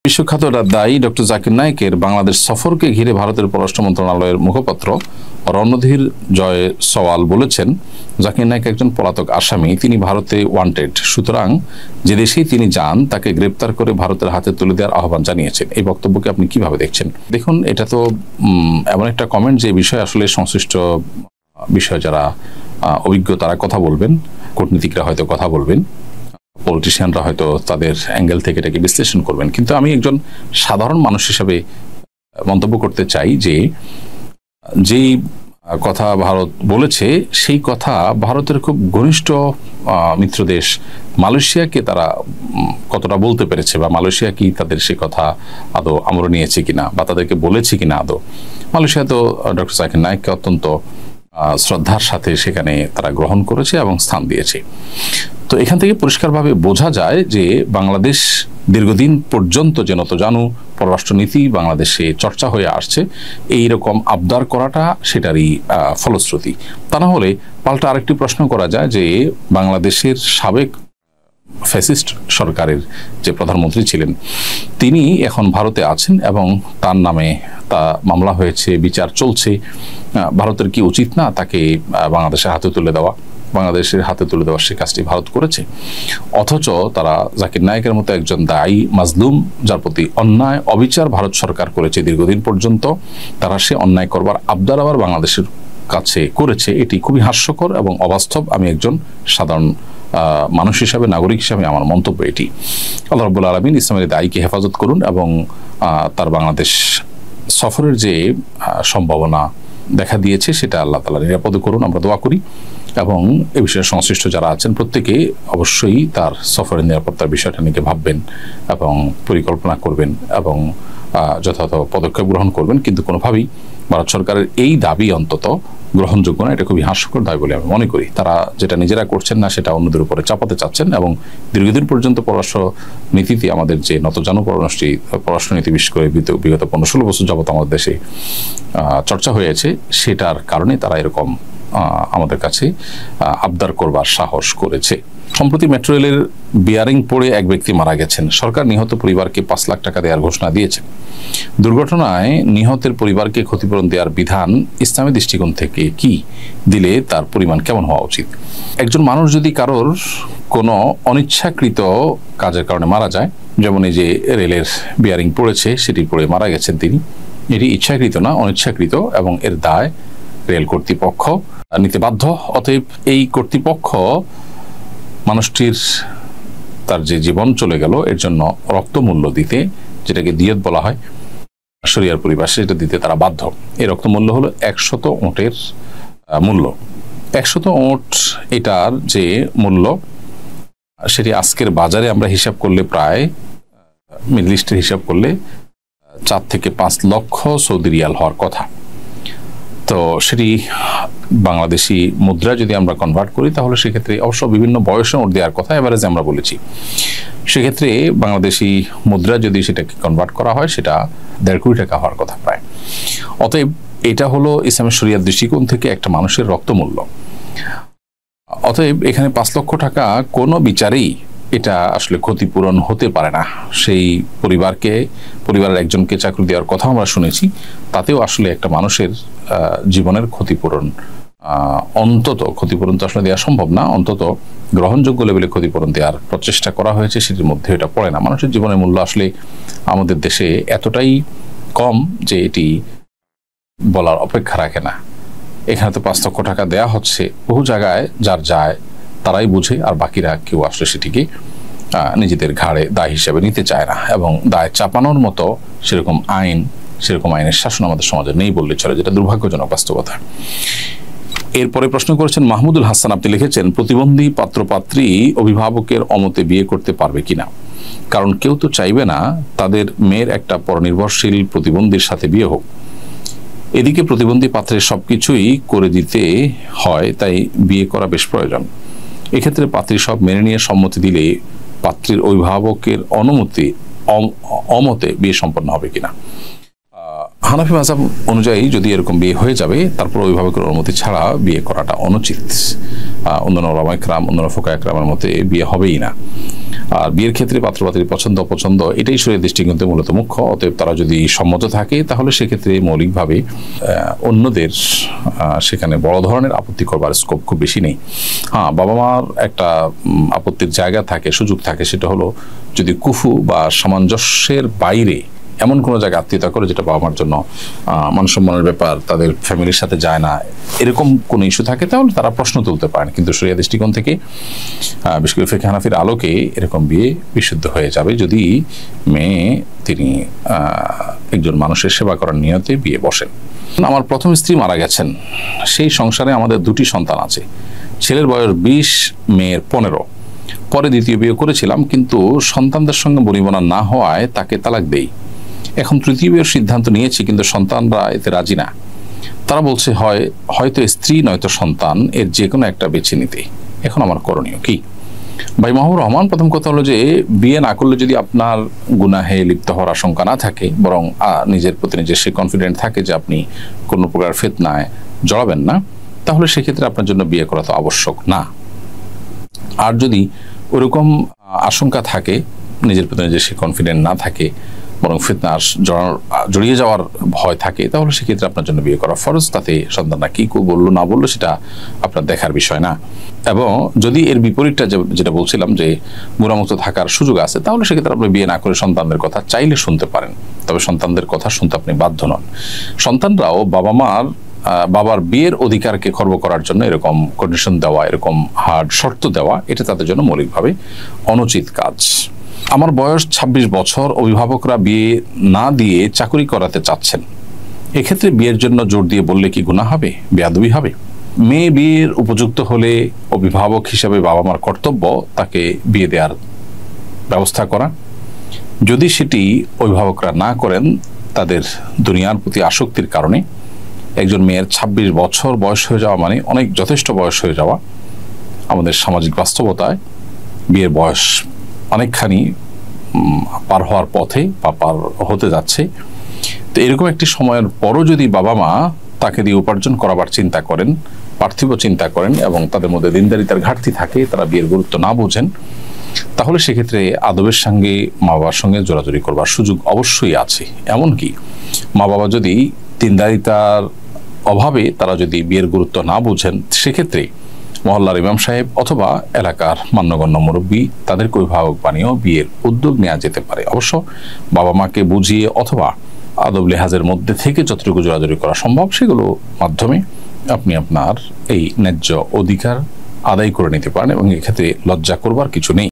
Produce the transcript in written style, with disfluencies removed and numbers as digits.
বিশ্বখ্যাত দায়ী ডক্টর জাকির নায়েকের বাংলাদেশ সফরকে ঘিরে ভারতের পররাষ্ট্র মন্ত্রণালয়ের মুখপাত্র রণধীর জয় সওয়াল বলেছেন, জাকির নায়েক একজন পলাতক আসামি, তিনি ভারতে ওয়ান্টেড, সুতরাং যে দেশেই তিনি যান তাকে গ্রেপ্তার করে ভারতের হাতে তুলে দেওয়ার আহ্বান জানিয়েছেন। এই বক্তব্যকে আপনি কিভাবে দেখছেন? দেখুন, এটা তো এমন একটা কমেন্ট যে বিষয়ে আসলে সংশ্লিষ্ট বিষয়ে যারা অভিজ্ঞ তারা কথা বলবেন, কূটনীতিকরা হয়তো কথা বলবেন, পলিটিশিয়ানরা হয়তো তাদের অ্যাঙ্গেল থেকে এটাকে বিশ্লেষণ করবেন। কিন্তু আমি একজন সাধারণ মানুষ হিসেবে মন্তব্য করতে চাই যে যেই কথা ভারত বলেছে সেই কথা ভারতের খুব ঘনিষ্ঠ মিত্র দেশ মালয়েশিয়াকে তারা কতটা বলতে পেরেছে, বা মালয়েশিয়া কি তাদের সে কথা আদৌ আমল নিয়েছে কিনা বা তাদেরকে বলেছে কিনা আদৌ। মালয়েশিয়া তো ডক্টর জাকির নায়েককে অত্যন্ত শ্রদ্ধার সাথে সেখানে তারা গ্রহণ করেছে এবং স্থান দিয়েছে। তো এখান থেকে পরিষ্কারভাবে বোঝা যায় যে বাংলাদেশ দীর্ঘদিন পর্যন্ত যে নতজানু পররাষ্ট্রনীতি বাংলাদেশে চর্চা হয়ে আসছে, এই রকম আবদার করাটা সেটারই ফলশ্রুতি। তা না হলে পাল্টা আরেকটি প্রশ্ন করা যায় যে বাংলাদেশের সাবেক ফ্যাসিস্ট সরকারের যে প্রধানমন্ত্রী ছিলেন তিনি এখন ভারতে আছেন এবং তার নামে তা মামলা হয়েছে, বিচার চলছে। ভারতের কি উচিত না তাকে বাংলাদেশের হাতে তুলে দেওয়া? বাংলাদেশের হাতে তুলে দেওয়ার সে কাজটি ভারত করেছে, অথচ তারা জাকির নায়েকের মতো একজন দায়ী মাজলুম, যার প্রতি অন্যায় অবিচার ভারত সরকার করেছে দীর্ঘদিন পর্যন্ত, তারা সে অন্যায় করবার আবদার আবার বাংলাদেশের কাছে করেছে। এটি খুবই হাস্যকর এবং অবাস্তব। আমি একজন সাধারণ মানুষ হিসাবে, নাগরিক হিসাবে আমার মন্তব্য এটি। আল্লাহ রাব্বুল আলামিন ইসলামের দায়ীকে হেফাজত করুন এবং তার বাংলাদেশ সফরের যে সম্ভাবনা দেখা দিয়েছে সেটা আল্লাহ তাআলা নিরাপদ করুন, আমরা দোয়া করি। এবং এ বিষয়ে সংশ্লিষ্ট যারা আছেন প্রত্যেকে অবশ্যই তার সফরের নিরাপত্তার বিষয়টা নিয়ে ভাববেন এবং পরিকল্পনা করবেন এবং যথাযথ পদক্ষেপ গ্রহণ করবেন। কিন্তু কোনোভাবেই ভারত সরকারের এই দাবি অন্তত গ্রহণযোগ্য না। এটা খুবই হাস্যকর দাবি বলে আমি মনে করি। তারা যেটা নিজেরা করছেন না সেটা অন্যদের উপরে চাপাতে চাচ্ছেন এবং দীর্ঘদিন পর্যন্ত পররাষ্ট্র নীতিতে আমাদের যে নতজানু পররাষ্ট্রনীতি বিশেষ করে বিগত 15-16 বছর যাবত আমাদের দেশে চর্চা হয়েছে, সেটার কারণে তারা এরকম আমাদের কাছে আবদার করবার সাহস করেছে। সম্প্রতি মেট্রো রেলের বিয়ারিং পড়ে এক ব্যক্তি মারা গেছেন। সরকার নিহত পরিবারকে 5 লাখ টাকা দেওয়ার ঘোষণা দিয়েছে। দুর্ঘটনায় নিহতের পরিবারকে ক্ষতিপূরণ দেওয়ার বিধান ইসলামী দৃষ্টিকোণ থেকে কি, দিলে তার পরিমাণ কেমন হওয়া উচিত? একজন মানুষ যদি কারোর কোনো অনিচ্ছাকৃত কাজের কারণে মারা যায়, যেমন এই যে রেলের বিয়ারিং পড়েছে সেটি পড়ে মারা গেছেন তিনি, এটি ইচ্ছাকৃত না, অনিচ্ছাকৃত, এবং এর দায় রেল কর্তৃপক্ষ নিতে বাধ্য। অতএব এই কর্তৃপক্ষ মানুষটির তার যে জীবন চলে গেল এর জন্য রক্তমূল্য দিতে, যেটাকে দিয়ত বলা হয় শরিয়ার পরিভাষায়, সেটা দিতে তারা বাধ্য। এই রক্তমূল্য হলো 100 ওঁটের মূল্য। 100 ওঁট এটার যে মূল্য সেটি আজকের বাজারে আমরা হিসাব করলে প্রায় মিডল ইস্টের হিসাব করলে 4 থেকে 5 লক্ষ সৌদি রিয়াল হওয়ার কথা। তো সেটি বাংলাদেশি মুদ্রা যদি আমরা কনভার্ট করি তাহলে সেক্ষেত্রে অবশ্য বিভিন্ন বয়সে নোট দেওয়ার কথা এভারেজে আমরা বলেছি, সেক্ষেত্রে বাংলাদেশি মুদ্রা যদি সেটাকে কনভার্ট করা হয় সেটা 1.5 কোটি টাকা হওয়ার কথা প্রায়। অতএব এটা হলো ইসলামের শরিয়ার দৃষ্টিকোণ থেকে একটা মানুষের রক্তমূল্য। অতএব এখানে 5 লক্ষ টাকা কোনো বিচারেই এটা আসলে ক্ষতিপূরণ হতে পারে না। সেই পরিবারের একজনকে চাকরি দেওয়ার কথা আমরা শুনেছি, তাতেও আসলে একটা মানুষের জীবনের ক্ষতিপূরণ অন্তত, ক্ষতিপূরণ তো আসলে দেওয়া সম্ভব না, অন্তত গ্রহণযোগ্য লেভেলে ক্ষতিপূরণ দেওয়ার প্রচেষ্টা করা হয়েছে, সেটির মধ্যে এটা পড়ে না। মানুষের জীবনের মূল্য আসলে আমাদের দেশে এতটাই কম যে এটি বলার অপেক্ষা রাখে না। এখানে তো 5 লক্ষ টাকা দেওয়া হচ্ছে, বহু জায়গায় যার যায় তারাই বুঝে, আর বাকিরা কেউ আসলে সেটিকে নিজেদের ঘাড়ে দায় হিসেবে নিতে চায় না, এবং দায় চাপানোর মতো সেরকম আইনের শাসন আমাদের সমাজে নেই বললে চলে, যেটা দুর্ভাগ্যজনক বাস্তবতা। এরপরে প্রশ্ন করেছেন মাহমুদুল হাসান, আপনি লিখেছেন, প্রতিবন্ধী পাত্রপাত্রী অভিভাবকের অমতে বিয়ে করতে পারবে কিনা? কারণ কেউ তো চাইবে না তাদের মেয়ের একটা পরনির্ভরশীল প্রতিবন্ধীর সাথে বিয়ে হোক। এদিকে প্রতিবন্ধী পাত্রের সবকিছুই করে দিতে হয়, তাই বিয়ে করা বেশ প্রয়োজন। এক্ষেত্রে পাত্রী সব মেনে নিয়ে সম্মতি দিলে পাত্রীর অভিভাবকের অমতে বিয়ে সম্পন্ন হবে কিনা? হানাফি মাযহাব অনুযায়ী যদি এরকম বিয়ে হয়ে যাবে তারপর অভিভাবকের অনুমতি ছাড়া বিয়ে করাটা অনুচিত। অন্যান্য উলামা ইকরাম, অন্যান্য ফুকাহা ইকরামের মতে বিয়ে হবেই না। আর বিয়ের ক্ষেত্রে পাত্রপাত্রীর পছন্দ অপছন্দ এটাই শরীয়তের দৃষ্টিকোণ মূলত মুখ্য। অতএব তারা যদি সম্মত থাকে তাহলে সেক্ষেত্রে মৌলিকভাবে অন্যদের সেখানে বড় ধরনের আপত্তি করবার স্কোপ খুব বেশি নেই। হ্যাঁ, বাবা মার একটা আপত্তির জায়গা থাকে, সুযোগ থাকে, সেটা হলো যদি কুফু বা সামঞ্জস্যের বাইরে এমন কোনো জায়গায় আত্মীয়তা করে যেটা বাবা মার জন্য মানসম্মানের ব্যাপার, তাদের ফ্যামিলির সাথে যায় না, এরকম কোনো ইস্যু থাকে তাহলে তারা প্রশ্ন তুলতে পারেন। কিন্তু শরিয়া দৃষ্টিকোণ থেকে বিশেষ করে ফিকহে হানাফির আলোকে এরকম বিয়ে বিশুদ্ধ হয়ে যাবে যদি মেয়ে তিনি একজন মানুষের সেবা করার নিয়তে বিয়ে বসেন। আমার প্রথম স্ত্রী মারা গেছেন, সেই সংসারে আমাদের 2টি সন্তান আছে। ছেলের বয়স 20, মেয়ের 15। পরে দ্বিতীয় বিয়ে করেছিলাম, কিন্তু সন্তানদের সঙ্গে বনিবনা না হওয়ায় তাকে তালাক দেই। এখন তৃতীয় বিয়ের সিদ্ধান্ত নিয়েছি, কিন্তু সন্তানরা এতে রাজি না। তারা বলছে হয়তো স্ত্রী নয়তো সন্তান, এর যে কোনো একটা বেছে নিতে। এখন আমার করণীয় কি? ভাই মাহবুব রহমান, প্রথম কথা হলো যে বিয়ে না করলে যদি আপনার গুনাহে লিপ্ত হওয়ার আশঙ্কা না থাকে, বরং নিজের প্রতি নিজের সে কনফিডেন্ট থাকে যে আপনি কোনো প্রকার ফিতনায় জড়াবেন না, তাহলে সেক্ষেত্রে আপনার জন্য বিয়ে করা তো আবশ্যক না। আর যদি ওরকম আশঙ্কা থাকে, নিজের প্রতি নিজের সে কনফিডেন্ট না থাকে, বরং ফিতনা জড়িয়ে যাওয়ার ভয় থাকে, তাহলে সেক্ষেত্রে আপনার জন্য বিয়ে করা ফরজ। তাতে সন্তানরা কি বললো না বললো সেটা আপনার দেখার বিষয় না। এবং যদি এর বিপরীতটা যেটা বলছিলাম যে গুনাহমুক্ত থাকার সুযোগ আছে, তাহলে সেক্ষেত্রে আপনি বিয়ে না করে সন্তানদের কথা চাইলে শুনতে পারেন, তবে সন্তানদের কথা শুনতে আপনি বাধ্য নন। সন্তানরাও বাবার বিয়ের অধিকারকে খর্ব করার জন্য এরকম কন্ডিশন দেওয়া, এরকম হার্ড শর্ত দেওয়া, এটা তাদের জন্য মৌলিকভাবে অনুচিত কাজ। আমার বয়স 26 বছর, অভিভাবকরা বিয়ে না দিয়ে চাকরি করাতে চাচ্ছেন। এক্ষেত্রে বিয়ের জন্য জোর দিয়ে বললে কি গুনাহ হবে, বেয়াদবি হবে? মেয়ে বিয়ের উপযুক্ত হলে অভিভাবক হিসেবে বাবা মার কর্তব্য তাকে বিয়ে দেওয়ার ব্যবস্থা করা। যদি সেটি অভিভাবকরা না করেন, তাদের দুনিয়ার প্রতি আসক্তির কারণে, একজন মেয়ের 26 বছর বয়স হয়ে যাওয়া মানে অনেক যথেষ্ট বয়স হয়ে যাওয়া। আমাদের সামাজিক বাস্তবতায় বিয়ের বয়স অনেকখানি পার হওয়ার পথে বা পার হতে যাচ্ছে। তো এরকম একটি সময়ের পরও যদি বাবা মা তাকে দিয়ে উপার্জন করাবার চিন্তা করেন, পার্থিব চিন্তা করেন, এবং তাদের মধ্যে দিনদারিতার ঘাটতি থাকে, তারা বিয়ের গুরুত্ব না বোঝেন, তাহলে সেক্ষেত্রে আদবের সঙ্গে মা বাবার সঙ্গে জোরাজুরি করবার সুযোগ অবশ্যই আছে। এমনকি মা বাবা যদি দিনদারিতার অভাবে তারা যদি বিয়ের গুরুত্ব না বোঝেন, সেক্ষেত্রে মহল্লার ইমাম সাহেব অথবা এলাকার মান্যগণ্য মুরব্বী তাদেরকে অভিভাবক বানিয়েও বিয়ের উদ্যোগ নেওয়া যেতে পারে। অবশ্য বাবা মাকে বুঝিয়ে অথবা আদব লেহাজের মধ্যে থেকে যতটুকু জোরাজুরি করা সম্ভব, সেগুলো মাধ্যমে আপনি আপনার এই ন্যায্য অধিকার আদায় করে নিতে পারেন, এবং এক্ষেত্রে লজ্জা করবার কিছু নেই।